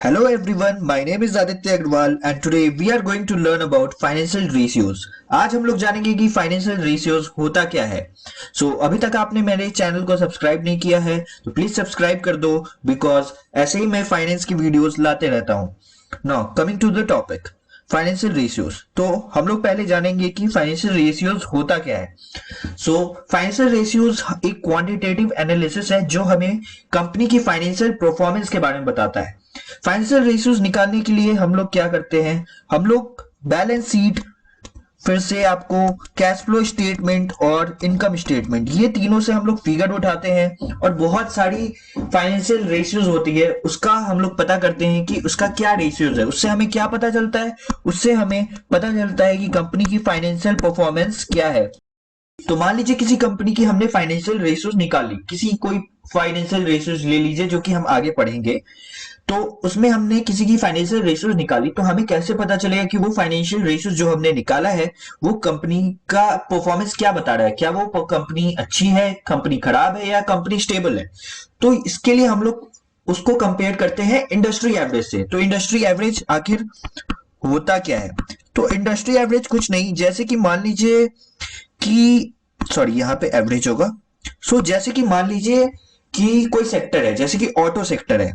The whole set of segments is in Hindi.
Hello everyone, my name is Aditya Agrawal and today we are going to learn about financial ratios. आज हम लोग जानेंगे कि फाइनेंशियल रेशियोज होता क्या है। अभी तक आपने मेरे चैनल को सब्सक्राइब नहीं किया है तो प्लीज सब्सक्राइब कर दो बिकॉज ऐसे ही मैं फाइनेंस की वीडियोस लाते रहता हूँ। Now coming to the topic financial ratios. तो हम लोग पहले जानेंगे कि फाइनेंशियल रेशियोज होता क्या है। फाइनेंशियल रेशियोज एक क्वांटिटेटिव एनालिसिस है जो हमें कंपनी की फाइनेंशियल परफॉर्मेंस के बारे में बताता है। फाइनेंशियल रेशियोज निकालने के लिए हम लोग क्या करते हैं, हम लोग बैलेंस शीट, फिर से आपको कैश फ्लो स्टेटमेंट और इनकम स्टेटमेंट, ये तीनों से हम लोग फिगर उठाते हैं और बहुत सारी फाइनेंशियल रेशियोज होती है उसका हम लोग पता करते हैं कि उसका क्या रेशियोज है। उससे हमें क्या पता चलता है, उससे हमें पता चलता है कि कंपनी की फाइनेंशियल परफॉर्मेंस क्या है। तो मान लीजिए किसी कंपनी की हमने फाइनेंशियल रेशियोज निकाली, किसी कोई फाइनेंशियल रेशियोज ले लीजिए जो कि हम आगे पढ़ेंगे। तो उसमें हमने किसी की फाइनेंशियल रेशियोज निकाली तो हमें कैसे पता चलेगा कि वो फाइनेंशियल रेशियोज जो हमने निकाला है वो कंपनी का परफॉर्मेंस क्या बता रहा है, क्या वो कंपनी अच्छी है, कंपनी खराब है या कंपनी स्टेबल है। तो इसके लिए हम लोग उसको कंपेयर करते हैं इंडस्ट्री एवरेज से। तो इंडस्ट्री एवरेज आखिर होता क्या है? तो इंडस्ट्री एवरेज कुछ नहीं, जैसे कि मान लीजिए कि सॉरी यहाँ पे एवरेज होगा। जैसे कि मान लीजिए कि कोई सेक्टर है, जैसे कि ऑटो सेक्टर है।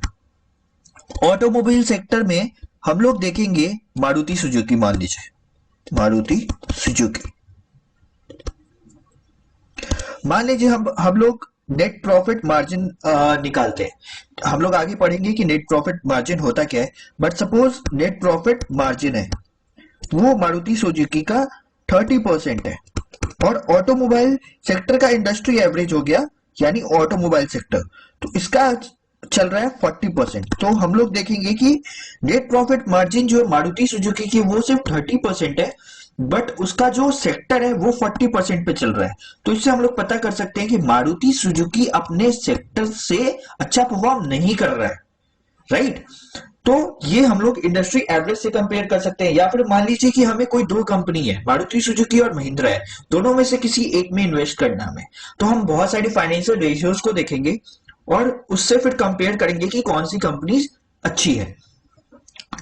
ऑटोमोबाइल सेक्टर में हम लोग देखेंगे मारुति सुजुकी, मान लीजिए मारुति सुजुकी। मान लीजिए हम लोग नेट प्रॉफिट मार्जिन निकालते हैं। हम लोग आगे पढ़ेंगे कि नेट प्रॉफिट मार्जिन होता क्या है, but suppose net profit margin है वो मारुति सुजुकी का 30% है और ऑटोमोबाइल सेक्टर का इंडस्ट्री एवरेज हो गया, यानी ऑटोमोबाइल सेक्टर तो इसका चल रहा है 40%। तो हम लोग देखेंगे कि नेट प्रॉफिट मार्जिन जो मारुति सुजुकी की वो सिर्फ 30% है, बट उसका जो सेक्टर है वो 40% पे चल रहा है। तो इससे हम लोग पता कर सकते हैं कि मारुति सुजुकी अपने सेक्टर से अच्छा परफॉर्म नहीं कर रहा है, राइट। तो ये हम लोग इंडस्ट्री एवरेज से कंपेयर कर सकते हैं। या फिर मान लीजिए कि हमें कोई दो कंपनी है, मारुति सुजुकी और महिंद्रा है, दोनों में से किसी एक में इन्वेस्ट करना हमें, तो हम बहुत सारी फाइनेंशियल रेशियोज को देखेंगे और उससे फिर कंपेयर करेंगे कि कौन सी कंपनी अच्छी है।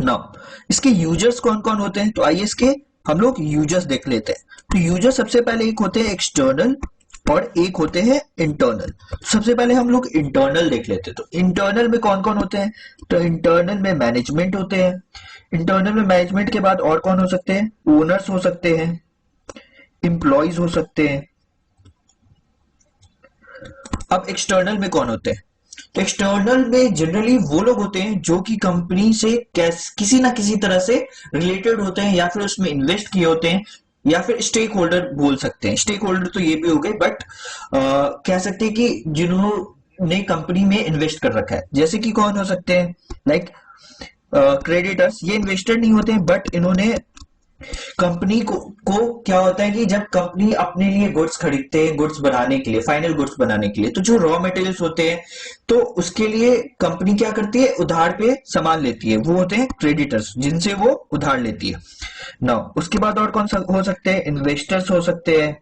नाउ इसके यूजर्स कौन कौन होते हैं, तो आइए इसके हम लोग यूजर्स देख लेते हैं। तो यूजर सबसे पहले एक होते हैं एक्सटर्नल और एक होते हैं इंटरनल। सबसे पहले हम लोग इंटरनल देख लेते हैं। तो इंटरनल में कौन कौन होते हैं, तो इंटरनल में मैनेजमेंट होते हैं। इंटरनल में मैनेजमेंट के बाद और कौन हो सकते हैं, ओनर्स हो सकते हैं, एम्प्लॉयज हो सकते हैं। अब एक्सटर्नल में कौन होते हैं, तो एक्सटर्नल में जनरली वो लोग होते हैं जो कि कंपनी से किसी ना किसी तरह से रिलेटेड होते हैं या फिर उसमें इन्वेस्ट किए होते हैं, या फिर स्टेक होल्डर बोल सकते हैं। स्टेक होल्डर तो ये भी हो गए, बट कह सकते हैं कि जिन्होंने कंपनी में इन्वेस्ट कर रखा है। जैसे कि कौन हो सकते हैं, लाइक क्रेडिटर्स, ये इन्वेस्टर नहीं होते हैं बट इन्होंने कंपनी को क्या होता है कि जब कंपनी अपने लिए गुड्स खरीदते हैं, गुड्स बनाने के लिए, फाइनल गुड्स बनाने के लिए, तो जो रॉ मटेरियल्स होते हैं तो उसके लिए कंपनी क्या करती है, उधार पे सामान लेती है, वो होते हैं क्रेडिटर्स जिनसे वो उधार लेती है। नाउ उसके बाद और कौन सा हो सकते हैं, इन्वेस्टर्स हो सकते हैं,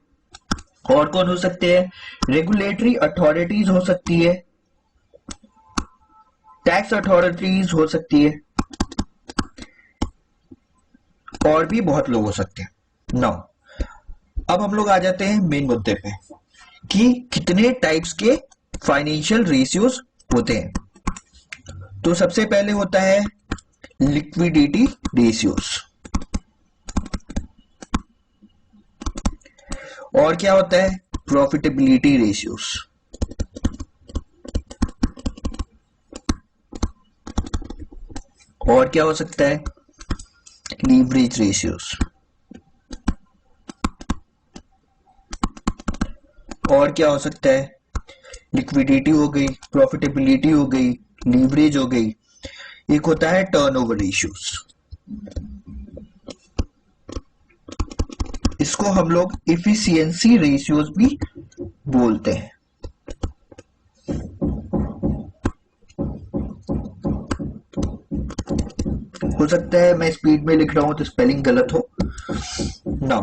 और कौन हो सकते हैं, रेगुलेटरी अथॉरिटीज हो सकती है, टैक्स अथॉरिटीज हो सकती है, और भी बहुत लोग हो सकते हैं। नाउ अब हम लोग आ जाते हैं मेन मुद्दे पे कि कितने टाइप्स के फाइनेंशियल रेशियोज होते हैं। तो सबसे पहले होता है लिक्विडिटी रेशियोज, और क्या होता है, प्रॉफिटेबिलिटी रेशियोज, और क्या हो सकता है, लीवरेज रेशियोज, और क्या हो सकता है, लिक्विडिटी हो गई, प्रॉफिटेबिलिटी हो गई, लीवरेज हो गई। एक होता है टर्नओवर रेशियोज, इसको हम लोग इफिशियंसी रेशियोज भी बोलते हैं। हो सकता है मैं स्पीड में लिख रहा हूं तो स्पेलिंग गलत हो। नाउ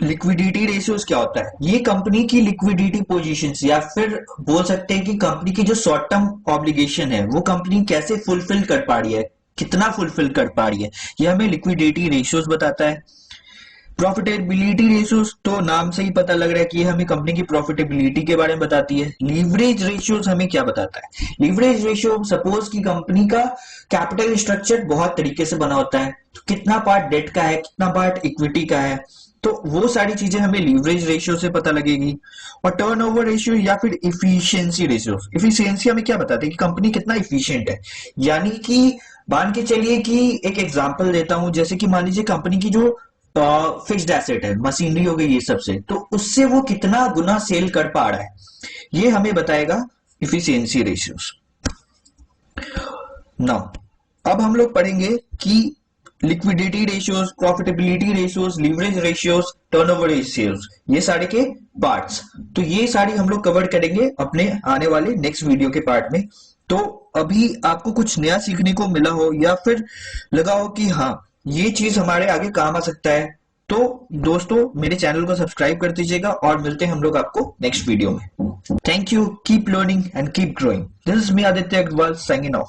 लिक्विडिटी रेशियोज क्या होता है? ये कंपनी की लिक्विडिटी पोजीशंस या फिर बोल सकते हैं कि कंपनी की जो शॉर्ट टर्म ऑब्लिगेशन है वो कंपनी कैसे फुलफिल कर पा रही है, कितना फुलफिल कर पा रही है, ये हमें लिक्विडिटी रेशियोज बताता है। प्रॉफिटेबिलिटी रेशियोज तो नाम से ही पता लग रहा है कि ये हमें कंपनी की प्रॉफिटेबिलिटी के बारे में बताती है। लीवरेज रेशियोज हमें क्या बताता है? लीवरेज रेशियो सपोज की कंपनी का कैपिटल स्ट्रक्चर बहुत तरीके से बना होता है, तो कितना पार्ट डेट का है, कितना पार्ट इक्विटी का है, तो वो सारी चीजें हमें लीवरेज रेशियो से पता लगेगी। और टर्नओवर रेशियो या फिर इफिशियंसी रेशियो, इफिशियंसी हमें क्या बताते हैं कि कंपनी कितना इफिशियंट है। यानी कि मान के चलिए कि एक एग्जांपल देता हूं, जैसे कि मान लीजिए कंपनी की जो फिक्स्ड एसेट है, मशीनरी हो गई ये सबसे, तो उससे वो कितना गुना सेल कर पा रहा है, ये हमें बताएगा इफिशियंसी रेशियोज। नाउ अब हम लोग पढ़ेंगे कि liquidity ratios, profitability ratios, leverage ratios, turnover ratios, ये सारे के पार्ट्स, तो ये सारी हम लोग कवर करेंगे अपने आने वाले नेक्स्ट वीडियो के पार्ट में। तो अभी आपको कुछ नया सीखने को मिला हो या फिर लगा हो कि हाँ ये चीज हमारे आगे काम आ सकता है, तो दोस्तों मेरे चैनल को सब्सक्राइब कर दीजिएगा और मिलते हैं हम लोग आपको नेक्स्ट वीडियो में। Thank you, keep learning and keep growing. This is me Aditya Agarwal signing of.